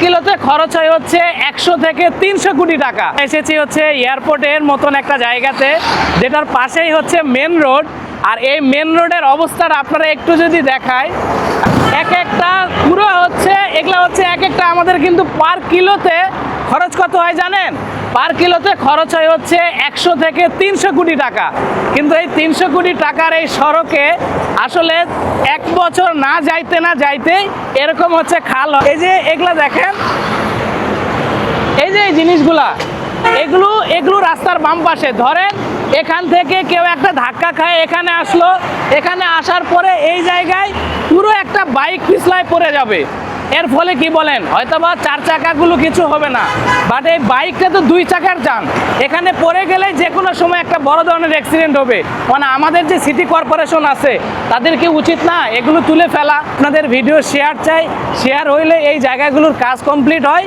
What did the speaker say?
কিলোতে খরচ হয় হচ্ছে 100 থেকে 300 কোটি টাকা। এসেছি হচ্ছে এয়ারপোর্টের মতন একটা জায়গাতে, যেটার পাশেই হচ্ছে মেন রোড। আর এই মেন রোডের অবস্থাটা আপনারা একটু যদি দেখায়, এক একটা পুরো হচ্ছে এগুলা হচ্ছে এক একটা আমাদের কিন্তু পার কিলোতে খরচ কত হয় জানেন? পার কিলোতে খরচ হয় হচ্ছে 100 থেকে 300 কোটি টাকা। কিন্তু এই 300 কোটি টাকার এই সড়কে আসলে 1 বছর না যাইতেই এরকম হচ্ছে খাল। এই যে এগুলা দেখেন, এই যে এই জিনিসগুলা, এগুলো রাস্তার বাম পাশে। ধরেন এখান থেকে কেউ একটা ধাক্কা খায় এখানে আসলো, এখানে আসার পরে এই জায়গায় পুরো একটা বাইক পিছলায় পড়ে যাবে। এর ফলে কি বলেন, হয়তোবা 4 চাকাগুলো কিছু হবে না, বাট এই বাইকটা তো 2 চাকার যান, এখানে পড়ে গেলে যে কোনো সময় একটা বড় ধরনের অ্যাক্সিডেন্ট হবে। মানে আমাদের যে সিটি কর্পোরেশন আছে তাদের কি উচিত না এগুলো তুলে ফেলা? আপনাদের ভিডিও শেয়ার চাই, শেয়ার হইলে এই জায়গাগুলোর কাজ কমপ্লিট হয়।